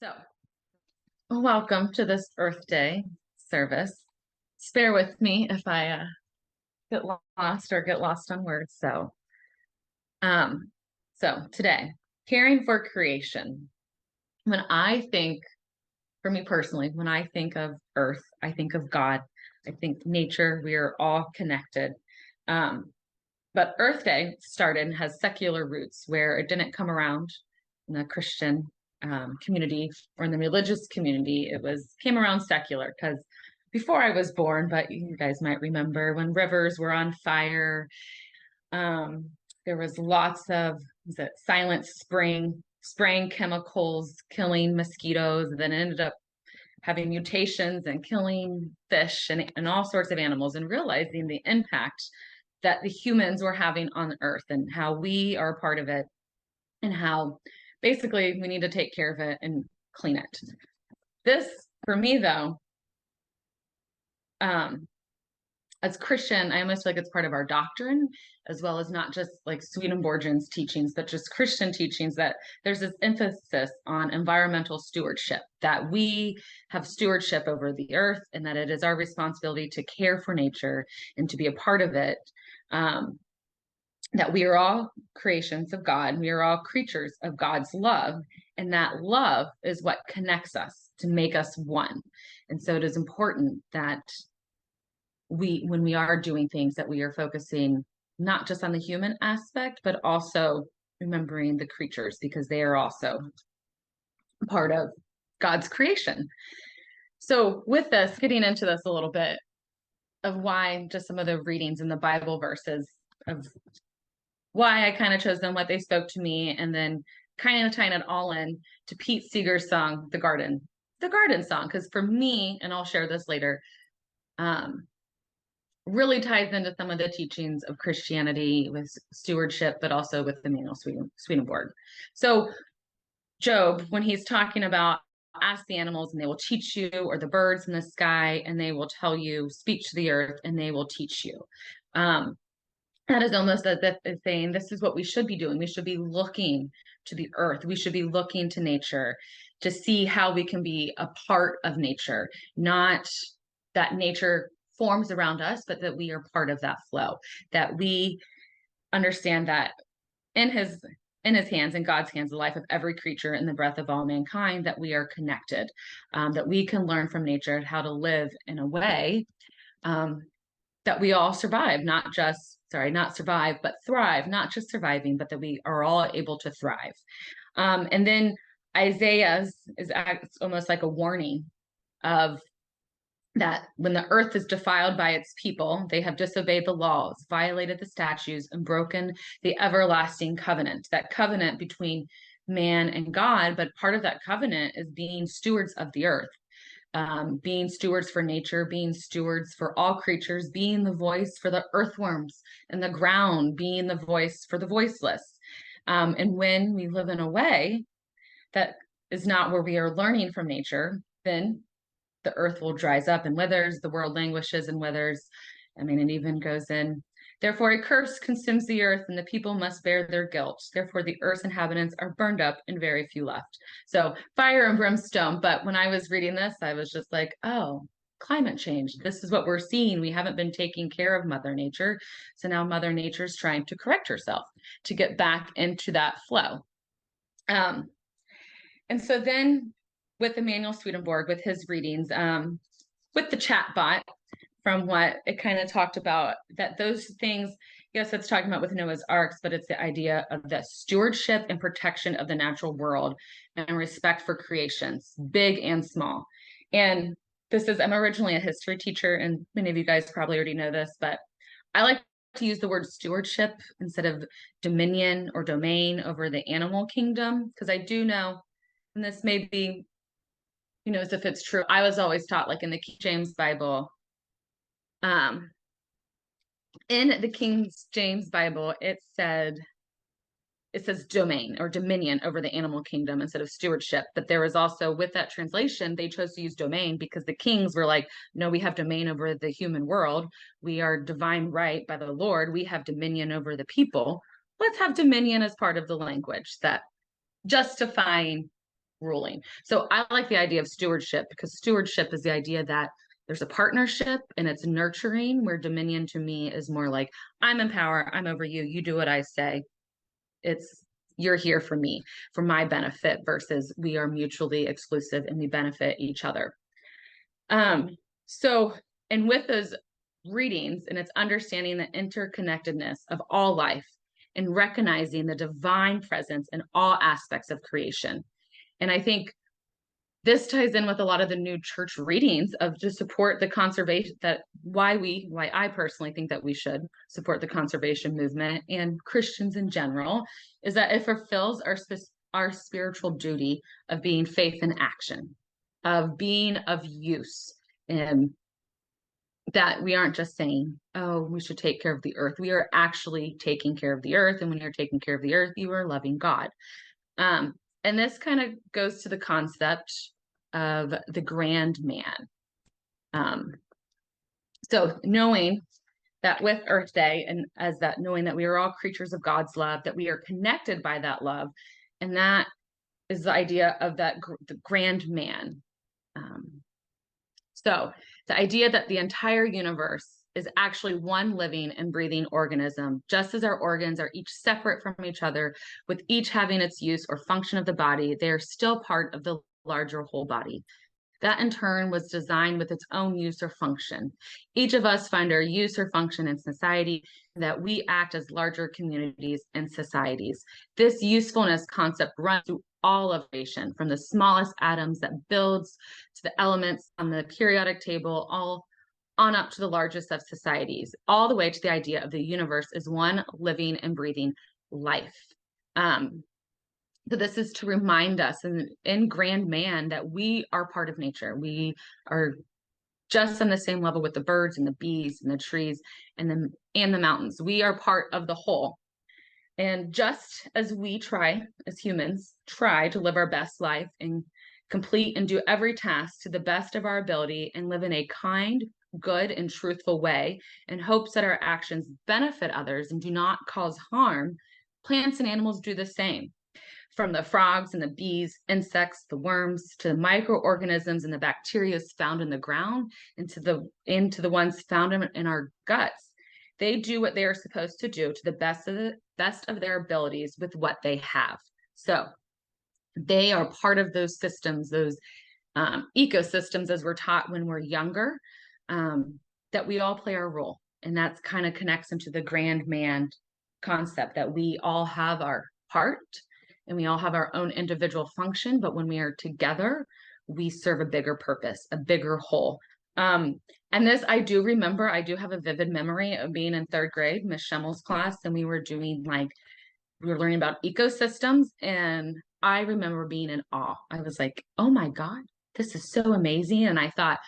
So, welcome to this Earth Day service. Bear with me if I get lost or get lost on words. Um, so today, caring for creation. When I think, for me personally, when I think of Earth, I think of God. I think nature. We are all connected. Um, but Earth Day started and has secular roots where it didn't come around in the Christian community or in the religious community. It was came around secular because before I was born, but you guys might remember when rivers were on fire. Um, there was lots of silent spring spraying chemicals, killing mosquitoes, and then it ended up having mutations and killing fish and all sorts of animals, and realizing the impact that the humans were having on the earth and how we are a part of it and how basically we need to take care of it and clean it. This, for me though, um, as Christian, I almost feel like it's part of our doctrine, as well as not just like Swedenborgian's teachings, but just Christian teachings, that there's this emphasis on environmental stewardship, that we have stewardship over the earth and that it is our responsibility to care for nature and to be a part of it. That we are all creations of God. We are all creatures of God's love. And that love is what connects us to make us one. And so it is important that when we are doing things, that we are focusing not just on the human aspect, but also remembering the creatures, because they are also part of God's creation. So with this, getting into this a little bit of why, just some of the readings in the Bible verses of why I kind of chose them, what they spoke to me, and then kind of tying it all in to Pete Seeger's song, The Garden Song. Because for me, and I'll share this later, really ties into some of the teachings of Christianity with stewardship, but also with the Manuel Swedenborg. So Job, when he's talking about ask the animals and they will teach you, or the birds in the sky and they will tell you, speak to the earth and they will teach you. That is almost as if saying this is what we should be doing. We should be looking to the earth. We should be looking to nature to see how we can be a part of nature, not that nature forms around us, but that we are part of that flow, that we understand that in his hands, in God's hands, the life of every creature and the breath of all mankind, that we are connected, that we can learn from nature how to live in a way that we all survive, not survive, but thrive, not just surviving, but that we are all able to thrive. And then Isaiah's is almost like a warning of that when the earth is defiled by its people, they have disobeyed the laws, violated the statutes, and broken the everlasting covenant, that covenant between man and God. But part of that covenant is being stewards of the earth, being stewards for nature, being stewards for all creatures, being the voice for the earthworms and the ground, being the voice for the voiceless. And when we live in a way that is not where we are learning from nature, then the earth will dries up and withers, the world languishes and withers. I mean, it even goes in, therefore a curse consumes the earth and the people must bear their guilt. Therefore the earth's inhabitants are burned up and very few left. So fire and brimstone. But when I was reading this, I was just like, oh, climate change. This is what we're seeing. We haven't been taking care of Mother Nature. So now Mother Nature's trying to correct herself to get back into that flow. And so then with Emanuel Swedenborg, with his readings, with the chat bot, from what it kind of talked about, that those things, yes, it's talking about with Noah's arks, but it's the idea of the stewardship and protection of the natural world and respect for creations, big and small. And I'm originally a history teacher, and many of you guys probably already know this, but I like to use the word stewardship instead of dominion or domain over the animal kingdom, because I do know, and this may be, as if it's true, I was always taught, like in the King James Bible, in the King James Bible, it says domain or dominion over the animal kingdom instead of stewardship. But there was also, with that translation, they chose to use domain because the kings were like, no, we have domain over the human world. We are divine right by the Lord. We have dominion over the people. Let's have dominion as part of the language, that justifying ruling. So I like the idea of stewardship, because stewardship is the idea that there's a partnership and it's nurturing, where dominion to me is more like, I'm in power, I'm over you, you do what I say. It's, you're here for me, for my benefit, versus we are mutually exclusive and we benefit each other. Um, so, and with those readings, and it's understanding the interconnectedness of all life and recognizing the divine presence in all aspects of creation. And I think this ties in with a lot of the new church readings of to support the conservation, that why I personally think that we should support the conservation movement and Christians in general, is that it fulfills our spiritual duty of being faith in action, of being of use, and that we aren't just saying, oh, we should take care of the earth. We are actually taking care of the earth. And when you're taking care of the earth, you are loving God. And this kind of goes to the concept of the grand man. So knowing that with Earth Day, and as that, knowing that we are all creatures of God's love, that we are connected by that love, and that is the idea of that the grand man. So the idea that the entire universe is actually one living and breathing organism, just as our organs are each separate from each other, with each having its use or function of the body, they are still part of the larger whole body. That in turn was designed with its own use or function. Each of us find our use or function in society, that we act as larger communities and societies. This usefulness concept runs through all of creation, from the smallest atoms that builds to the elements on the periodic table, all on up to the largest of societies, all the way to the idea of the universe as one living and breathing life. So this is to remind us in grand man that we are part of nature. We are just on the same level with the birds and the bees and the trees and the mountains. We are part of the whole. And just as we try, as humans, try to live our best life and complete and do every task to the best of our ability and live in a kind, good, and truthful way, in hopes that our actions benefit others and do not cause harm, plants and animals do the same. From the frogs and the bees, insects, the worms, to the microorganisms and the bacteria found in the ground, into the ones found in our guts. They do what they are supposed to do to the best of their abilities with what they have. So they are part of those systems, those ecosystems, as we're taught when we're younger, that we all play our role. And that's kind of connects into the grand man concept, that we all have our part and we all have our own individual function, but when we are together, we serve a bigger purpose, a bigger whole. And this, I do remember, I do have a vivid memory of being in third grade, Miss Schemmel's class, and we were learning about ecosystems, and I remember being in awe. I was like, oh my God, this is so amazing. And I thought,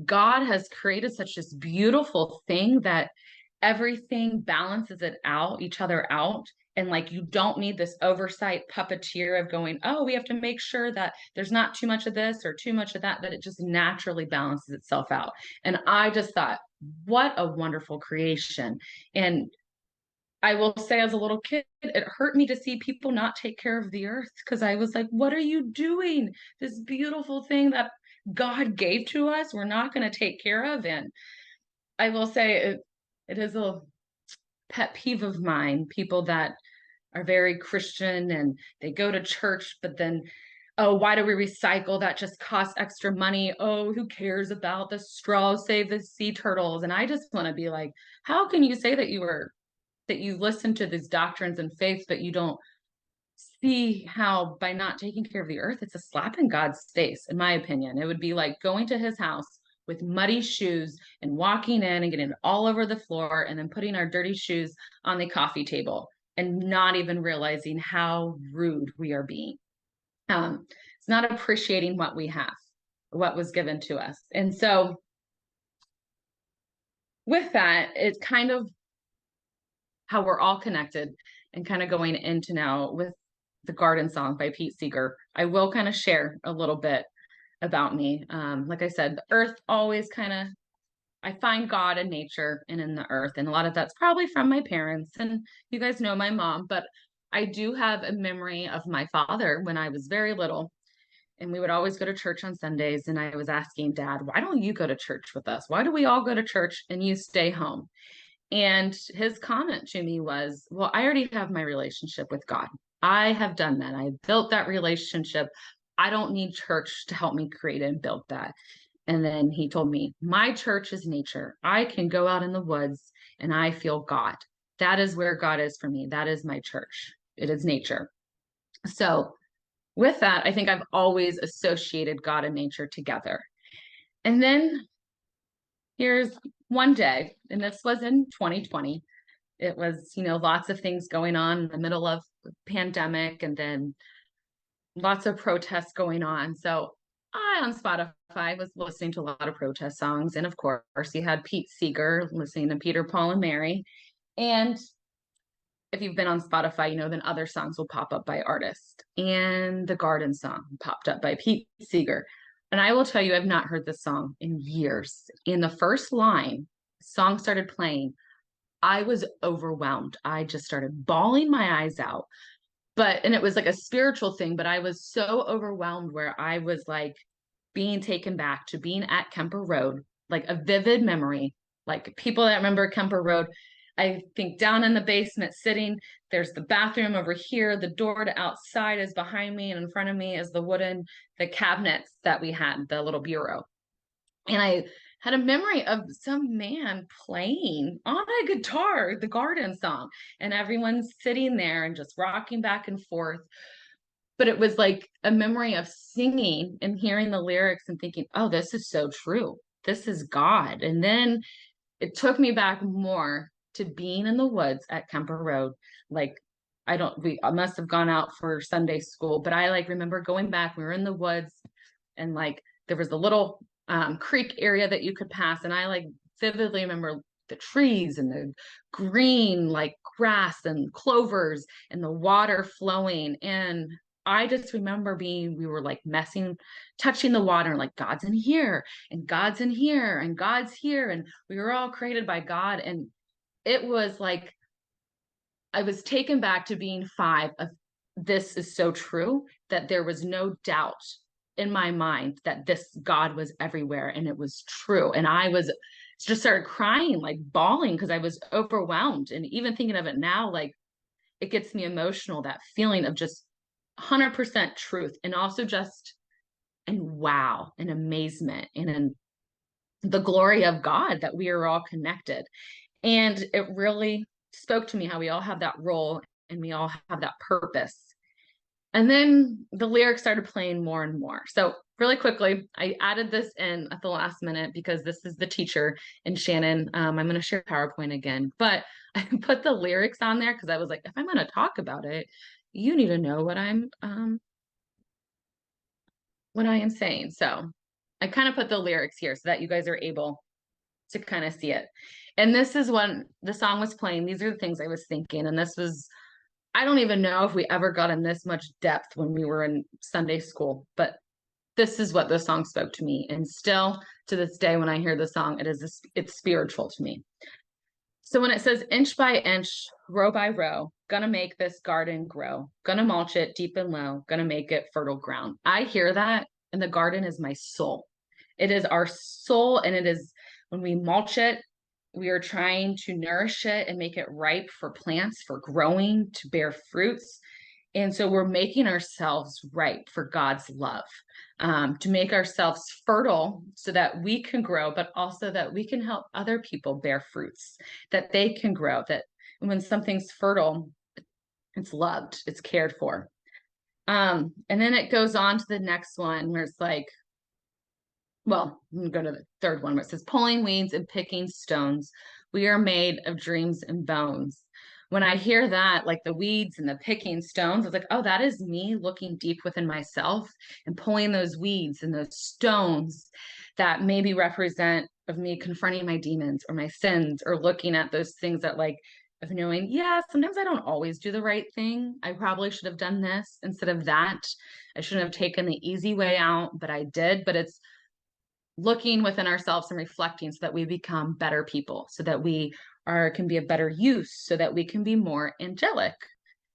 God has created such this beautiful thing that everything balances each other out. And like, you don't need this oversight puppeteer of going, oh, we have to make sure that there's not too much of this or too much of that, that it just naturally balances itself out. And I just thought, what a wonderful creation. And I will say, as a little kid, it hurt me to see people not take care of the earth, because I was like, what are you doing? This beautiful thing that God gave to us, we're not going to take care of. And I will say it is a pet peeve of mine, people that are very Christian and they go to church, but then, oh, why do we recycle? That just costs extra money. Oh, who cares about the straws, save the sea turtles? And I just want to be like, how can you say that you listen to these doctrines and faith, but you don't see how by not taking care of the earth, it's a slap in God's face, in my opinion. It would be like going to his house with muddy shoes and walking in and getting it all over the floor and then putting our dirty shoes on the coffee table and not even realizing how rude we are being. It's not appreciating what we have, what was given to us. And so with that, it's kind of how we're all connected, and kind of going into now with the Garden Song by Pete Seeger. I will kind of share a little bit about me. Like I said, the earth always I find God in nature and in the earth. And a lot of that's probably from my parents. And you guys know my mom, but I do have a memory of my father when I was very little. And we would always go to church on Sundays. And I was asking Dad, why don't you go to church with us? Why do we all go to church and you stay home? And his comment to me was, well, I already have my relationship with God. I have done that. I built that relationship. I don't need church to help me create and build that. And then he told me, my church is nature. I can go out in the woods and I feel God. That is where God is for me. That is my church. It is nature. So with that, I think I've always associated God and nature together. And then here's one day, and this was in 2020. It was, lots of things going on in the middle of the pandemic, and then lots of protests going on. So I, on Spotify, was listening to a lot of protest songs. And of course, you had Pete Seeger listening to Peter, Paul, and Mary. And if you've been on Spotify, then other songs will pop up by artists. And the Garden song popped up by Pete Seeger. And I will tell you, I've not heard this song in years. In the first line, song started playing, I was overwhelmed. I just started bawling my eyes out. And it was like a spiritual thing, but I was so overwhelmed where I was like being taken back to being at Kemper Road, like a vivid memory. Like people that remember Kemper Road, I think down in the basement sitting, there's the bathroom over here. The door to outside is behind me, and in front of me is the cabinets that we had, the little bureau. And I had a memory of some man playing on a guitar, the Garden song, and everyone's sitting there and just rocking back and forth. But it was like a memory of singing and hearing the lyrics and thinking, oh, this is so true. This is God. And then it took me back more to being in the woods at Kemper Road. Like, I must have gone out for Sunday school, but I remember going back. We were in the woods, and there was a little creek area that you could pass. And I vividly remember the trees and the green grass and clovers and the water flowing. And I just remember we were touching the water, and God's in here and God's in here and God's here. And we were all created by God. And it was I was taken back to being 5 of this is so true, that there was no doubt in my mind that this God was everywhere, and it was true. And I just started crying, bawling, because I was overwhelmed. And even thinking of it now, it gets me emotional, that feeling of just 100% truth, and also just and wow and amazement and in the glory of God, that we are all connected. And it really spoke to me how we all have that role and we all have that purpose. And then the lyrics started playing more and more. So really quickly, I added this in at the last minute because this is the teacher and Shannon. I'm going to share PowerPoint again, but I put the lyrics on there because I was like, if I'm going to talk about it, you need to know what I am saying. So I kind of put the lyrics here so that you guys are able to kind of see it. And this is when the song was playing. These are the things I was thinking. And I don't even know if we ever got in this much depth when we were in Sunday school, but this is what the song spoke to me. And still to this day, when I hear the song, it's spiritual to me. So when it says inch by inch, row by row, gonna make this garden grow, gonna mulch it deep and low, gonna make it fertile ground. I hear that, and the garden is my soul. It is our soul, and it is when we mulch it, we are trying to nourish it and make it ripe for plants, for growing, to bear fruits. And so we're making ourselves ripe for God's love, to make ourselves fertile so that we can grow, but also that we can help other people bear fruits, that they can grow, that when something's fertile, it's loved, it's cared for. And then it goes on to the next one where it's well, I'm going to go to the third one where it says, pulling weeds and picking stones. We are made of dreams and bones. When I hear that, the weeds and the picking stones, I was like, oh, that is me looking deep within myself and pulling those weeds and those stones that maybe represent of me confronting my demons or my sins, or looking at those things that of knowing, yeah, sometimes I don't always do the right thing. I probably should have done this instead of that. I shouldn't have taken the easy way out, but I did. But it's looking within ourselves and reflecting so that we become better people, so that we can be of better use, so that we can be more angelic.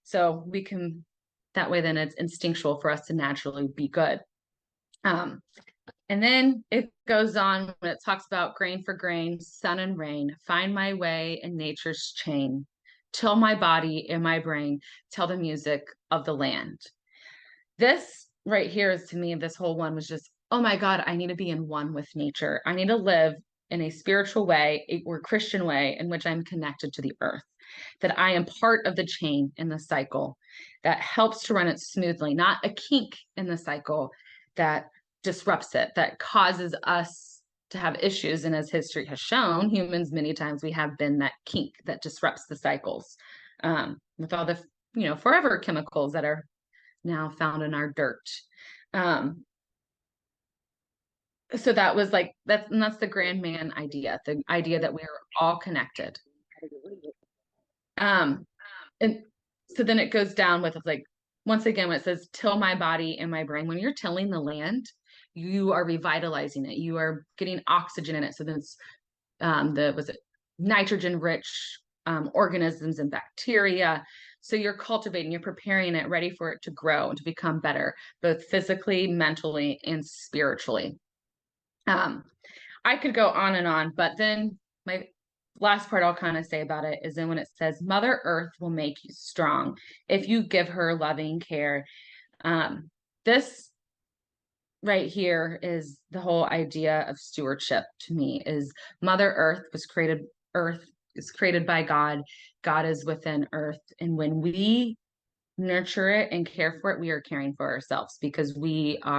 So we can, that way then it's instinctual for us to naturally be good. Um, and then it goes on when it talks about grain for grain, sun and rain, find my way in nature's chain, till my body and my brain tell the music of the land. This right here is, to me, this whole one was just, oh my God, I need to be in one with nature. I need to live in a spiritual way or Christian way in which I'm connected to the earth, that I am part of the chain in the cycle that helps to run it smoothly, not a kink in the cycle that disrupts it, that causes us to have issues. And as history has shown, humans, many times we have been that kink that disrupts the cycles, with all the, forever chemicals that are now found in our dirt. So that was like, that's the grand man idea, the idea that we're all connected. Um, and so then it goes down with like, once again, when it says till my body and my brain, when you're tilling the land, you are revitalizing it. You are getting oxygen in it. So then it's was it nitrogen rich organisms and bacteria. So you're cultivating, you're preparing it, ready for it to grow and to become better, both physically, mentally, and spiritually. I could go on and on, but then my last part I'll kind of say about it is then when it says, Mother Earth will make you strong if you give her loving care. This right here is the whole idea of stewardship to me. Is Mother Earth is created by God. God is within earth. And when we nurture it and care for it, we are caring for ourselves, because we're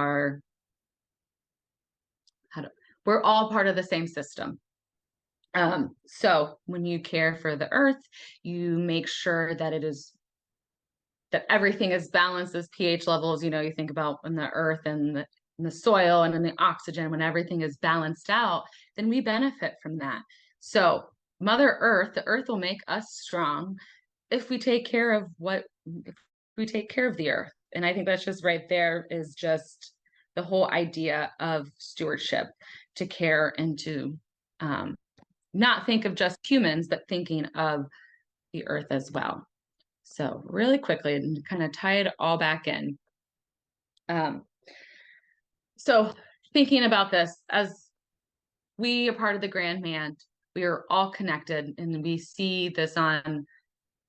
all part of the same system. So when you care for the earth, you make sure that that everything is balanced as pH levels. You think about when the earth and the soil and then the oxygen, when everything is balanced out, then we benefit from that. So Mother Earth, the earth will make us strong if we take care of the earth. And I think that's just right there is just the whole idea of stewardship, to care and to not think of just humans, but thinking of the earth as well. So really quickly, and kind of tie it all back in. So thinking about this, as we are part of the grand man, we are all connected, and we see this on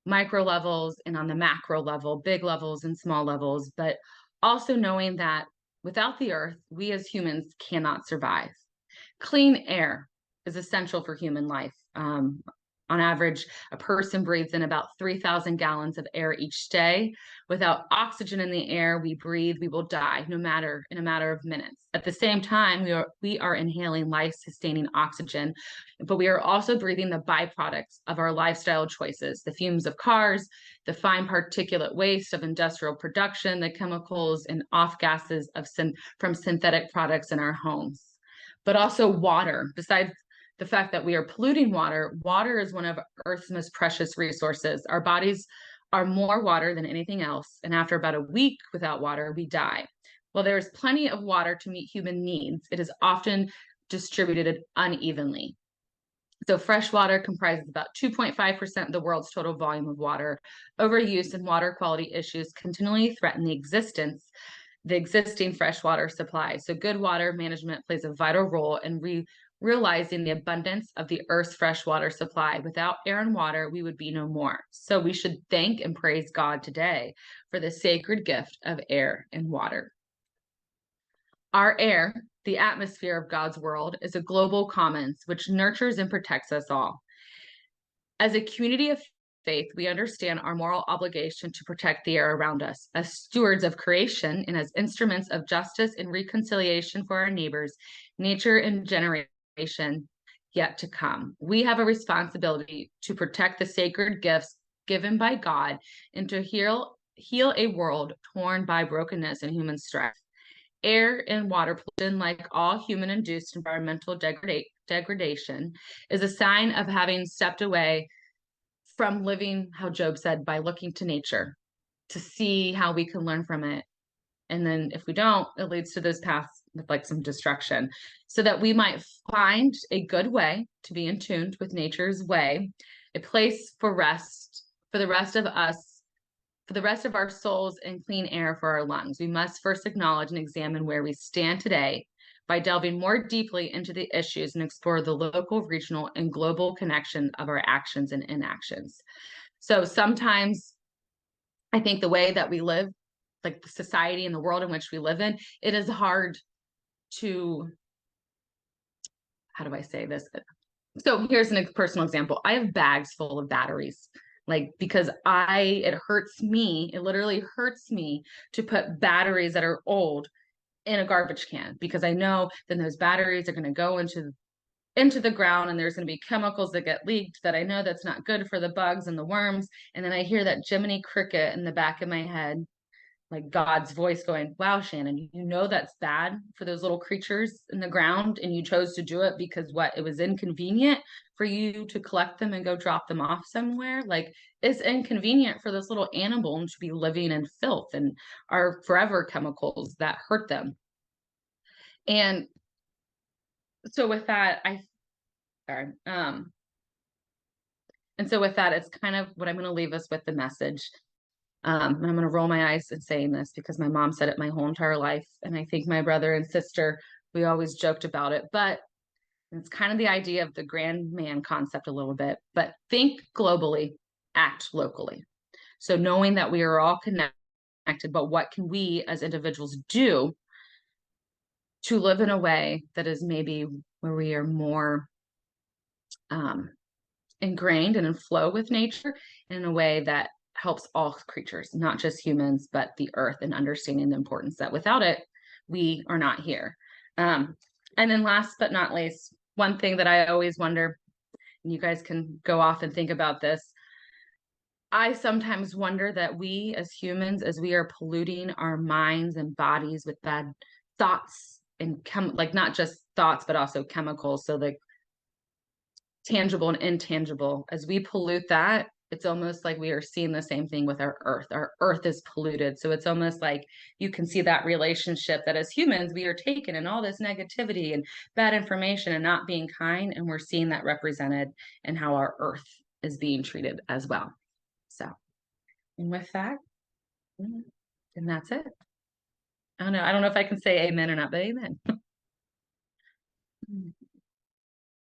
micro levels and on the macro level, big levels and small levels, but also knowing that without the earth, we as humans cannot survive. Clean air is essential for human life. On average, a person breathes in about 3,000 gallons of air each day. Without oxygen in the air we breathe, we will die in a matter of minutes. At the same time, we are inhaling life-sustaining oxygen, but we are also breathing the byproducts of our lifestyle choices, the fumes of cars, the fine particulate waste of industrial production, the chemicals and off gases from synthetic products in our homes. But also water. Besides the fact that we are polluting water, water is one of Earth's most precious resources. Our bodies are more water than anything else, and after about a week without water, we die. While there is plenty of water to meet human needs, it is often distributed unevenly. So fresh water comprises about 2.5% of the world's total volume of water. Overuse and water quality issues continually threaten the existing freshwater supply. So good water management plays a vital role in realizing the abundance of the Earth's freshwater supply. Without air and water, we would be no more. So we should thank and praise God today for the sacred gift of air and water. Our air, the atmosphere of God's world, is a global commons which nurtures and protects us all. As a community of faith, we understand our moral obligation to protect the air around us. As stewards of creation and as instruments of justice and reconciliation for our neighbors, nature, and generation yet to come, we have a responsibility to protect the sacred gifts given by God and to heal a world torn by brokenness and human strife. Air and water pollution, like all human-induced environmental degradation, is a sign of having stepped away from living, how Job said, by looking to nature to see how we can learn from it. And then if we don't, it leads to those paths with like some destruction, so that we might find a good way to be in tune with nature's way, a place for rest for the rest of us for the rest of our souls and clean air for our lungs. We must first acknowledge and examine where we stand today by delving more deeply into the issues and explore the local, regional, and global connection of our actions and inactions. So sometimes I think the way that we live, like the society and the world in which we live in, it is hard to, how do I say this? So here's a personal example. I have bags full of batteries, like because it hurts me. It literally hurts me to put batteries that are old in a garbage can, because I know then those batteries are going to go into the ground, and there's going to be chemicals that get leaked that I know that's not good for the bugs and the worms. And then I hear that Jiminy Cricket in the back of my head, like God's voice going, wow, Shannon, you know that's bad for those little creatures in the ground, and you chose to do it because it was inconvenient for you to collect them and go drop them off somewhere. Like, it's inconvenient for this little animal to be living in filth and our forever chemicals that hurt them. And so with that, sorry. And so with that, it's kind of what I'm going to leave us with the message. And I'm going to roll my eyes in saying this because my mom said it my whole entire life. And I think my brother and sister, we always joked about it, but it's kind of the idea of the grand man concept a little bit, but think globally, act locally. So knowing that we are all connected, but what can we as individuals do to live in a way that is maybe where we are more ingrained and in flow with nature in a way that helps all creatures, not just humans, but the earth, and understanding the importance that without it, we are not here. And then last but not least, one thing that I always wonder, and you guys can go off and think about this, I sometimes wonder that we as humans, as we are polluting our minds and bodies with bad thoughts and like not just thoughts, but also chemicals. So like tangible and intangible, as we pollute that, it's almost like we are seeing the same thing with our earth. Our earth is polluted. So it's almost like you can see that relationship that as humans, we are taking in all this negativity and bad information and not being kind. And we're seeing that represented in how our earth is being treated as well. So, and with that, and that's it. I don't know. I don't know if I can say amen or not, but amen.